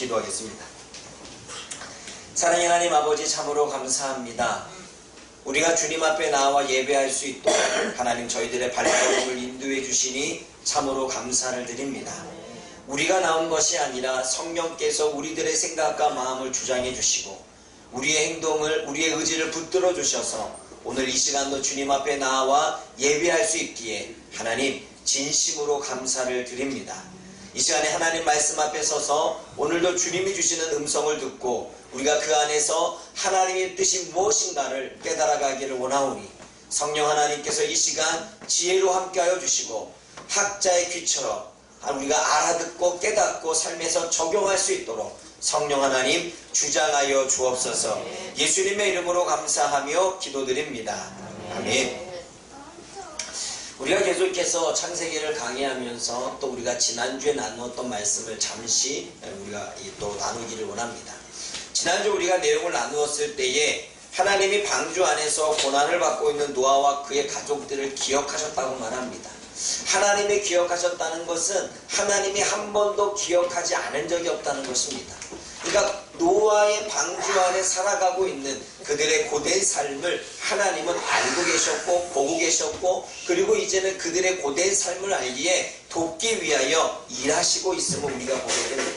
기도하겠습니다. 사랑의 하나님 아버지, 참으로 감사합니다. 우리가 주님 앞에 나와 예배할 수 있도록 하나님 저희들의 발걸음을 인도해 주시니 참으로 감사를 드립니다. 우리가 나온 것이 아니라 성령께서 우리들의 생각과 마음을 주장해 주시고 우리의 행동을, 우리의 의지를 붙들어 주셔서 오늘 이 시간도 주님 앞에 나와 예배할 수 있기에 하나님 진심으로 감사를 드립니다. 이 시간에 하나님 말씀 앞에 서서 오늘도 주님이 주시는 음성을 듣고 우리가 그 안에서 하나님의 뜻이 무엇인가를 깨달아가기를 원하오니 성령 하나님께서 이 시간 지혜로 함께하여 주시고 학자의 귀처럼 우리가 알아듣고 깨닫고 삶에서 적용할 수 있도록 성령 하나님 주장하여 주옵소서. 예수님의 이름으로 감사하며 기도드립니다. 아멘. 우리가 계속해서 창세기를 강의하면서 또 우리가 지난주에 나누었던 말씀을 잠시 우리가 또 나누기를 원합니다. 지난주 우리가 내용을 나누었을 때에 하나님이 방주 안에서 고난을 받고 있는 노아와 그의 가족들을 기억하셨다고 말합니다. 하나님이 기억하셨다는 것은 하나님이 한 번도 기억하지 않은 적이 없다는 것입니다. 그러니까 노아의 방주 안에 살아가고 있는 그들의 고된 삶을 하나님은 알고 계셨고 보고 계셨고 그리고 이제는 그들의 고된 삶을 알기에 돕기 위하여 일하시고 있음을 우리가 보게 됩니다.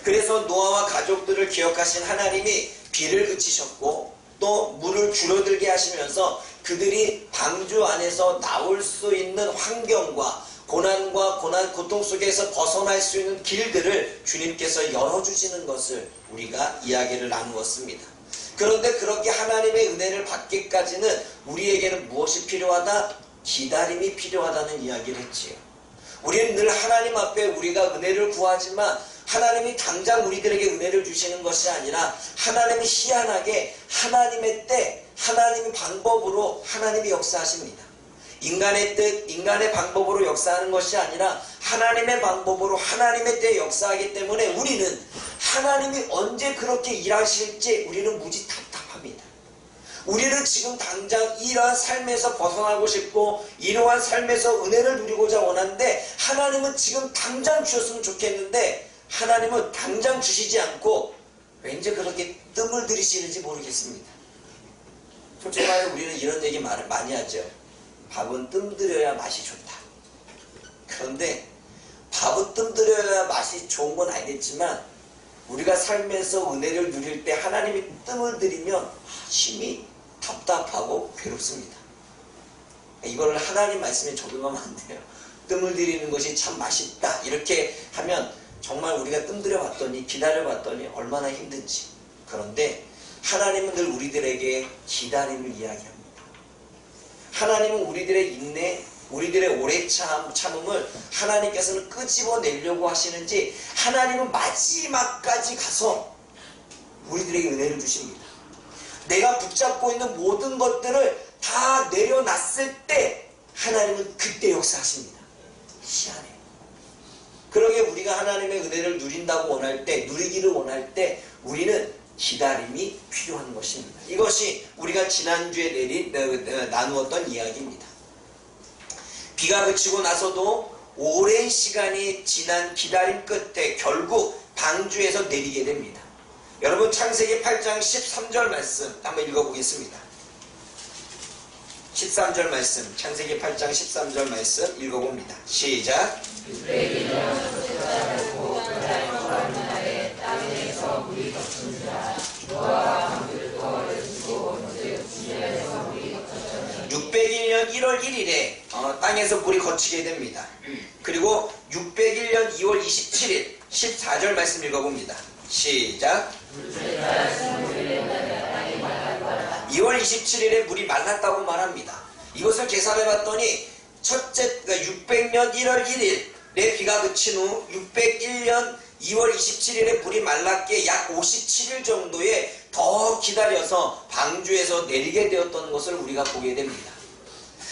그래서 노아와 가족들을 기억하신 하나님이 비를 그치셨고 또 물을 줄어들게 하시면서 그들이 방주 안에서 나올 수 있는 환경과 고난과 고통 속에서 벗어날 수 있는 길들을 주님께서 열어주시는 것을 우리가 이야기를 나누었습니다. 그런데 그렇게 하나님의 은혜를 받기까지는 우리에게는 무엇이 필요하다? 기다림이 필요하다는 이야기를 했지요. 우리는 늘 하나님 앞에 우리가 은혜를 구하지만 하나님이 당장 우리들에게 은혜를 주시는 것이 아니라 하나님이 희한하게 하나님의 때, 하나님의 방법으로 하나님이 역사하십니다. 인간의 뜻, 인간의 방법으로 역사하는 것이 아니라 하나님의 방법으로 하나님의 때에 역사하기 때문에 우리는 하나님이 언제 그렇게 일하실지 우리는 무지 답답합니다. 우리는 지금 당장 이러한 삶에서 벗어나고 싶고 이러한 삶에서 은혜를 누리고자 원하는데 하나님은 지금 당장 주셨으면 좋겠는데 하나님은 당장 주시지 않고 왠지 그렇게 뜸을 들이시는지 모르겠습니다. 솔직히 말해 우리는 이런 얘기 많이 하죠. 밥은 뜸들여야 맛이 좋다. 그런데 밥은 뜸들여야 맛이 좋은 건 알겠지만 우리가 삶에서 은혜를 누릴 때 하나님이 뜸을 들이면 힘이 답답하고 괴롭습니다. 이걸 하나님 말씀에 적용하면 안 돼요. 뜸을 들이는 것이 참 맛있다 이렇게 하면 정말 우리가 뜸들여 봤더니 기다려 봤더니 얼마나 힘든지. 그런데 하나님은 늘 우리들에게 기다림을 이야기합니다. 하나님은 우리들의 인내, 우리들의 오래 참음을 하나님께서는 끄집어내려고 하시는지 하나님은 마지막까지 가서 우리들에게 은혜를 주십니다. 내가 붙잡고 있는 모든 것들을 다 내려놨을 때 하나님은 그때 역사하십니다. 희한해요. 그러게 우리가 하나님의 은혜를 누린다고 원할 때, 누리기를 원할 때 우리는 기다림이 필요한 것입니다. 이것이 우리가 지난주에 나누었던 이야기입니다. 비가 그치고 나서도 오랜 시간이 지난 기다림 끝에 결국 방주에서 내리게 됩니다. 여러분 창세기 8장 13절 말씀 한번 읽어보겠습니다. 13절 말씀, 창세기 8장 13절 말씀 읽어봅니다. 시작. (601년 1월 1일에) 땅에서 물이 거치게 됩니다. 그리고 601년 2월 27일 14절 말씀 읽어봅니다. 시작. 2월 27일에 물이 말랐다고 말합니다. 이것을 계산해봤더니 첫째 600년 1월 1일에 비가 그친 후 601년 2월 27일에 물이 말랐기에 약 57일 정도에 더 기다려서 방주에서 내리게 되었던 것을 우리가 보게 됩니다.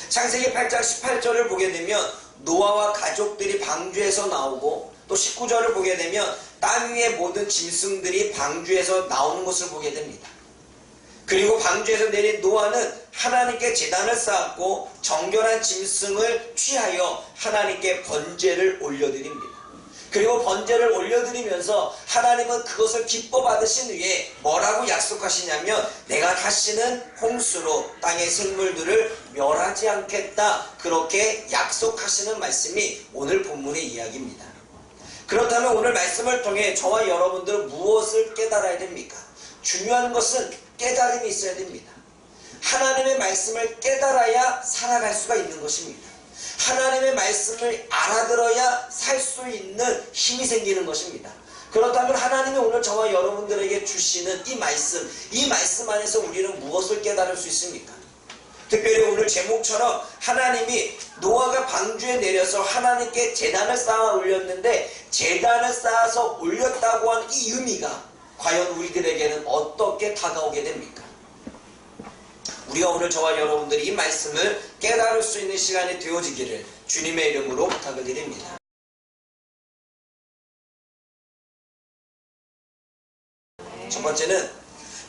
창세기 8장 18절을 보게 되면 노아와 가족들이 방주에서 나오고 또 19절을 보게 되면 땅 위의 모든 짐승들이 방주에서 나오는 것을 보게 됩니다. 그리고 방주에서 내린 노아는 하나님께 제단을 쌓았고 정결한 짐승을 취하여 하나님께 번제를 올려드립니다. 그리고 번제를 올려드리면서 하나님은 그것을 기뻐 받으신 후에 뭐라고 약속하시냐면 내가 다시는 홍수로 땅의 생물들을 멸하지 않겠다, 그렇게 약속하시는 말씀이 오늘 본문의 이야기입니다. 그렇다면 오늘 말씀을 통해 저와 여러분들은 무엇을 깨달아야 됩니까? 중요한 것은 깨달음이 있어야 됩니다. 하나님의 말씀을 깨달아야 살아갈 수가 있는 것입니다. 하나님의 말씀을 알아들어야 살 수 있는 힘이 생기는 것입니다. 그렇다면 하나님이 오늘 저와 여러분들에게 주시는 이 말씀 안에서 우리는 무엇을 깨달을 수 있습니까? 특별히 오늘 제목처럼 하나님이 노아가 방주에 내려서 하나님께 제단을 쌓아 올렸는데 제단을 쌓아서 올렸다고 하는 이 의미가 과연 우리들에게는 어떻게 다가오게 됩니까? 우리가 오늘 저와 여러분들이 이 말씀을 깨달을 수 있는 시간이 되어지기를 주님의 이름으로 부탁을 드립니다. 첫 번째는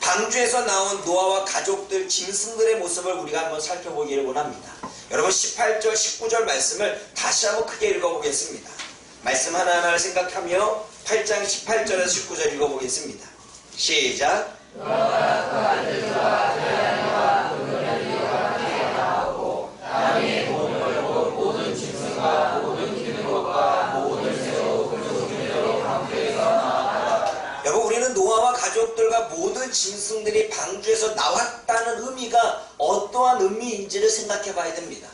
방주에서 나온 노아와 가족들, 짐승들의 모습을 우리가 한번 살펴보기를 원합니다. 여러분 18절, 19절 말씀을 다시 한번 크게 읽어보겠습니다. 말씀 하나하나를 생각하며 8장 18절에서 19절 읽어보겠습니다. 시작. 여러분 우리는 노아와 가족들과 모든 짐승들이 방주에서 나왔다는 의미가 어떠한 의미인지를 생각해 봐야 됩니다.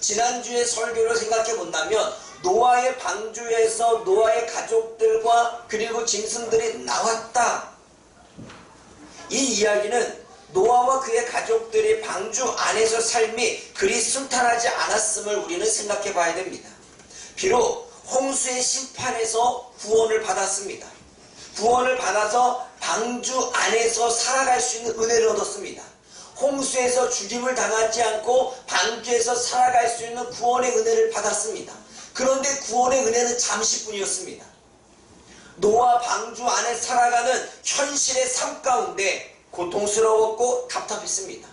지난주에 설교를 생각해 본다면 노아의 방주에서 노아의 가족들과 그리고 짐승들이 나왔다. 이 이야기는 노아와 그의 가족들이 방주 안에서 삶이 그리 순탄하지 않았음을 우리는 생각해 봐야 됩니다. 비록 홍수의 심판에서 구원을 받았습니다. 구원을 받아서 방주 안에서 살아갈 수 있는 은혜를 얻었습니다. 홍수에서 죽임을 당하지 않고 방주에서 살아갈 수 있는 구원의 은혜를 받았습니다. 그런데 구원의 은혜는 잠시뿐이었습니다. 노아 방주 안에 살아가는 현실의 삶 가운데 고통스러웠고 답답했습니다.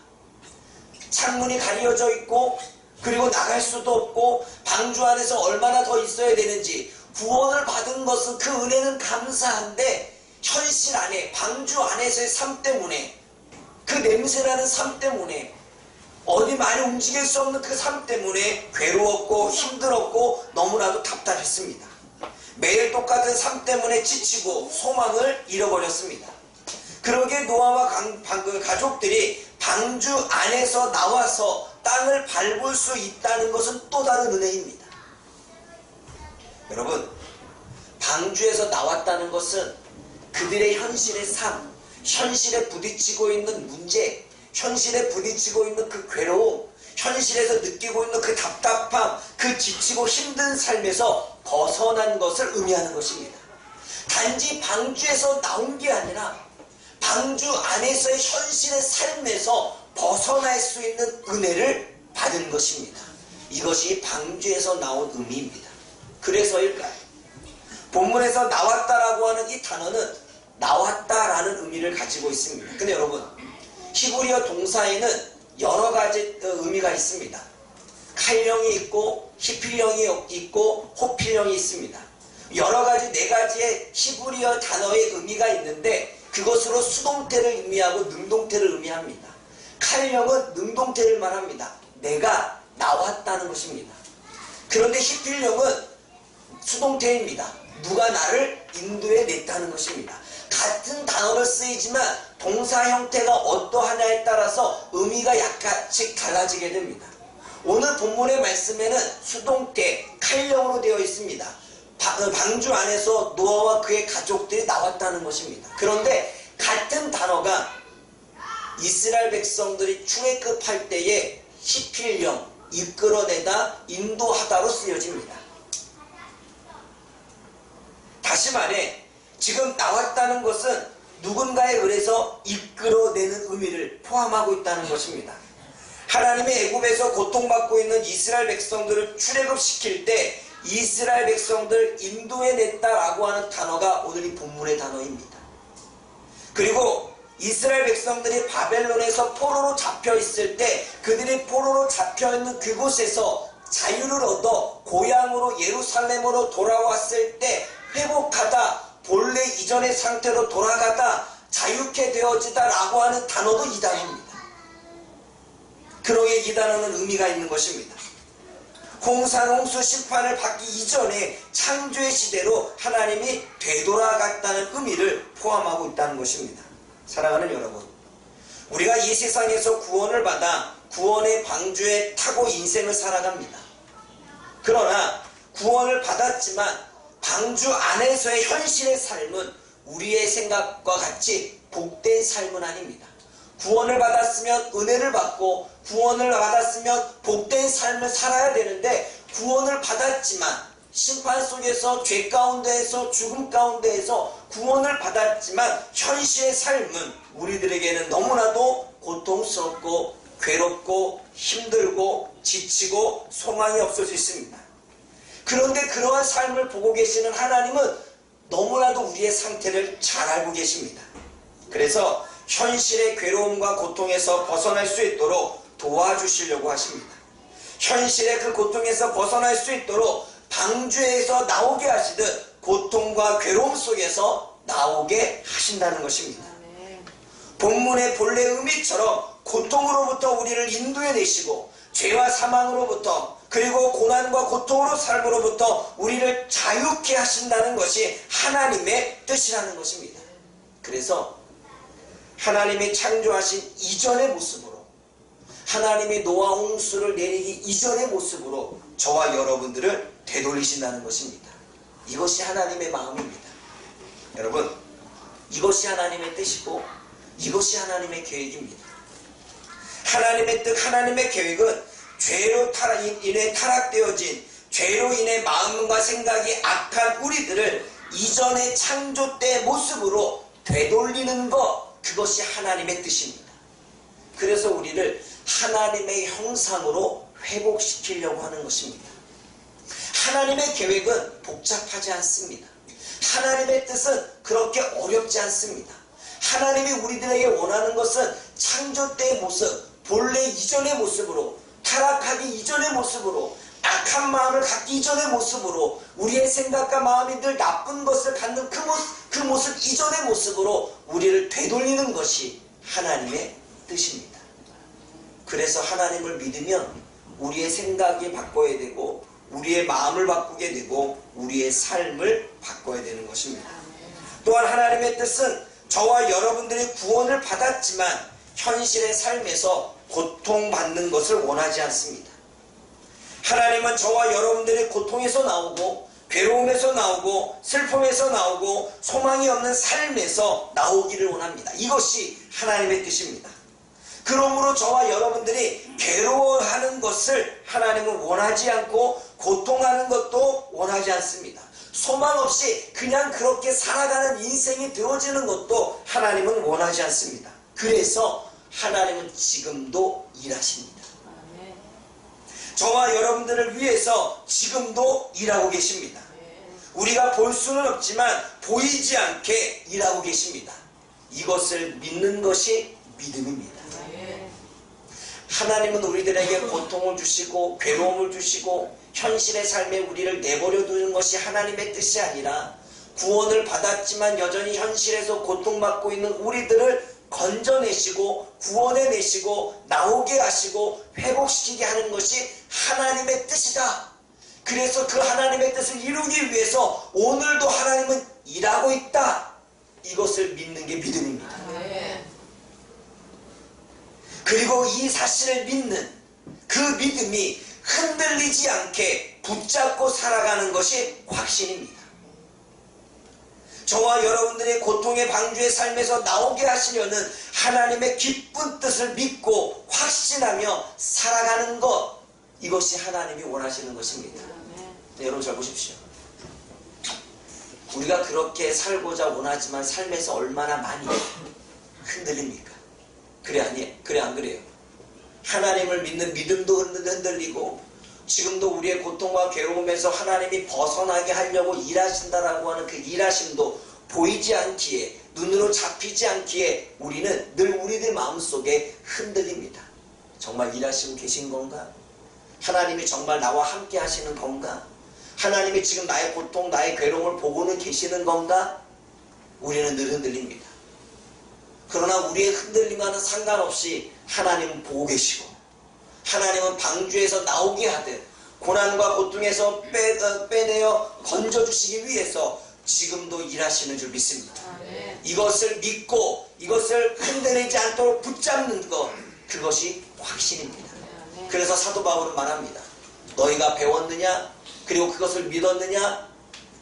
창문이 가려져 있고 그리고 나갈 수도 없고 방주 안에서 얼마나 더 있어야 되는지, 구원을 받은 것은 그 은혜는 감사한데 현실 안에 방주 안에서의 삶 때문에, 그 냄새나는 삶 때문에, 어디 많이 움직일 수 없는 그 삶 때문에 괴로웠고 힘들었고 너무나도 답답했습니다. 매일 똑같은 삶 때문에 지치고 소망을 잃어버렸습니다. 그러기에 노아와 가족들이 방주 안에서 나와서 땅을 밟을 수 있다는 것은 또 다른 은혜입니다. 여러분, 방주에서 나왔다는 것은 그들의 현실의 삶, 현실에 부딪히고 있는 문제, 현실에 부딪히고 있는 그 괴로움, 현실에서 느끼고 있는 그 답답함, 그 지치고 힘든 삶에서 벗어난 것을 의미하는 것입니다. 단지 방주에서 나온 게 아니라 방주 안에서의 현실의 삶에서 벗어날 수 있는 은혜를 받은 것입니다. 이것이 방주에서 나온 의미입니다. 그래서일까요? 본문에서 나왔다라고 하는 이 단어는 나왔다라는 의미를 가지고 있습니다. 근데 여러분, 히브리어 동사에는 여러 가지 의미가 있습니다. 칼형이 있고 히필형이 있고 호필형이 있습니다. 여러 가지, 네 가지의 히브리어 단어의 의미가 있는데 그것으로 수동태를 의미하고 능동태를 의미합니다. 칼형은 능동태를 말합니다. 내가 나왔다는 것입니다. 그런데 히필형은 수동태입니다. 누가 나를 인도해 냈다는 것입니다. 같은 단어를 쓰이지만 동사 형태가 어떠하냐에 따라서 의미가 약간씩 달라지게 됩니다. 오늘 본문의 말씀에는 수동태, 칼형으로 되어 있습니다. 방주 안에서 노아와 그의 가족들이 나왔다는 것입니다. 그런데 같은 단어가 이스라엘 백성들이 출애굽할 때에 히필형, 이끌어내다, 인도하다로 쓰여집니다. 다시 말해, 지금 나왔다는 것은 누군가에 의해서 이끌어내는 의미를 포함하고 있다는 것입니다. 하나님이 애굽에서 고통받고 있는 이스라엘 백성들을 출애굽시킬 때 이스라엘 백성들 인도해냈다라고 하는 단어가 오늘 이 본문의 단어입니다. 그리고 이스라엘 백성들이 바벨론에서 포로로 잡혀있을 때 그들이 포로로 잡혀있는 그곳에서 자유를 얻어 고향으로 예루살렘으로 돌아왔을 때 회복하다, 본래 이전의 상태로 돌아가다, 자유케 되어지다 라고 하는 단어도 이 단어입니다. 그러기에 이 단어는 의미가 있는 것입니다. 홍수 심판을 받기 이전에 창조의 시대로 하나님이 되돌아갔다는 의미를 포함하고 있다는 것입니다. 사랑하는 여러분, 우리가 이 세상에서 구원을 받아 구원의 방주에 타고 인생을 살아갑니다. 그러나 구원을 받았지만 방주 안에서의 현실의 삶은 우리의 생각과 같이 복된 삶은 아닙니다. 구원을 받았으면 은혜를 받고 구원을 받았으면 복된 삶을 살아야 되는데, 구원을 받았지만 심판 속에서 죄 가운데에서 죽음 가운데에서 구원을 받았지만 현실의 삶은 우리들에게는 너무나도 고통스럽고 괴롭고 힘들고 지치고 소망이 없을 수 있습니다. 그런데 그러한 삶을 보고 계시는 하나님은 너무나도 우리의 상태를 잘 알고 계십니다. 그래서 현실의 괴로움과 고통에서 벗어날 수 있도록 도와주시려고 하십니다. 현실의 그 고통에서 벗어날 수 있도록 방주에서 나오게 하시듯 고통과 괴로움 속에서 나오게 하신다는 것입니다. 본문의 본래 의미처럼 고통으로부터 우리를 인도해 내시고 죄와 사망으로부터 그리고 고난과 고통으로 삶으로부터 우리를 자유케 하신다는 것이 하나님의 뜻이라는 것입니다. 그래서 하나님이 창조하신 이전의 모습으로, 하나님이 노아 홍수를 내리기 이전의 모습으로 저와 여러분들을 되돌리신다는 것입니다. 이것이 하나님의 마음입니다. 여러분, 이것이 하나님의 뜻이고 이것이 하나님의 계획입니다. 하나님의 뜻, 하나님의 계획은 죄로 인해 타락되어진, 죄로 인해 마음과 생각이 악한 우리들을 이전의 창조 때의 모습으로 되돌리는 것, 그것이 하나님의 뜻입니다. 그래서 우리를 하나님의 형상으로 회복시키려고 하는 것입니다. 하나님의 계획은 복잡하지 않습니다. 하나님의 뜻은 그렇게 어렵지 않습니다. 하나님이 우리들에게 원하는 것은 창조 때의 모습, 본래 이전의 모습으로, 타락하기 이전의 모습으로, 악한 마음을 갖기 이전의 모습으로, 우리의 생각과 마음이 늘 나쁜 것을 갖는 그 모습 이전의 모습으로 우리를 되돌리는 것이 하나님의 뜻입니다. 그래서 하나님을 믿으면 우리의 생각이 바꿔야 되고 우리의 마음을 바꾸게 되고 우리의 삶을 바꿔야 되는 것입니다. 또한 하나님의 뜻은 저와 여러분들이 구원을 받았지만 현실의 삶에서 고통받는 것을 원하지 않습니다. 하나님은 저와 여러분들이 고통에서 나오고 괴로움에서 나오고 슬픔에서 나오고 소망이 없는 삶에서 나오기를 원합니다. 이것이 하나님의 뜻입니다. 그러므로 저와 여러분들이 괴로워하는 것을 하나님은 원하지 않고 고통하는 것도 원하지 않습니다. 소망 없이 그냥 그렇게 살아가는 인생이 되어지는 것도 하나님은 원하지 않습니다. 그래서 하나님은 지금도 일하십니다. 저와 여러분들을 위해서 지금도 일하고 계십니다. 우리가 볼 수는 없지만 보이지 않게 일하고 계십니다. 이것을 믿는 것이 믿음입니다. 하나님은 우리들에게 고통을 주시고 괴로움을 주시고 현실의 삶에 우리를 내버려 두는 것이 하나님의 뜻이 아니라 구원을 받았지만 여전히 현실에서 고통받고 있는 우리들을 건져내시고 구원해내시고 나오게 하시고 회복시키게 하는 것이 하나님의 뜻이다. 그래서 그 하나님의 뜻을 이루기 위해서 오늘도 하나님은 일하고 있다. 이것을 믿는 게 믿음입니다. 그리고 이 사실을 믿는 그 믿음이 흔들리지 않게 붙잡고 살아가는 것이 확신입니다. 저와 여러분들의 고통의 방주의 삶에서 나오게 하시려는 하나님의 기쁜 뜻을 믿고 확신하며 살아가는 것, 이것이 하나님이 원하시는 것입니다. 네, 여러분 잘 보십시오. 우리가 그렇게 살고자 원하지만 삶에서 얼마나 많이 흔들립니까? 그래 안 그래요? 하나님을 믿는 믿음도 흔들리고 지금도 우리의 고통과 괴로움에서 하나님이 벗어나게 하려고 일하신다라고 하는 그 일하심도 보이지 않기에, 눈으로 잡히지 않기에 우리는 늘 우리들 마음속에 흔들립니다. 정말 일하시고 계신 건가? 하나님이 정말 나와 함께 하시는 건가? 하나님이 지금 나의 고통, 나의 괴로움을 보고는 계시는 건가? 우리는 늘 흔들립니다. 그러나 우리의 흔들림과는 상관없이 하나님은 보고 계시고, 하나님은 방주에서 나오게 하듯 고난과 고통에서 빼내어 건져주시기 위해서 지금도 일하시는 줄 믿습니다. 이것을 믿고 이것을 흔들리지 않도록 붙잡는 것, 그것이 확신입니다. 그래서 사도 바울은 말합니다. 너희가 배웠느냐? 그리고 그것을 믿었느냐?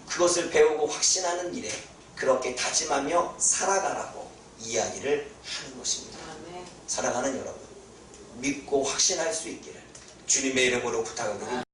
그것을 배우고 확신하는 일에 그렇게 다짐하며 살아가라고 이야기를 하는 것입니다. 사랑하는 여러분, 믿고 확신할 수 있기를 주님의 이름으로 부탁드립니다.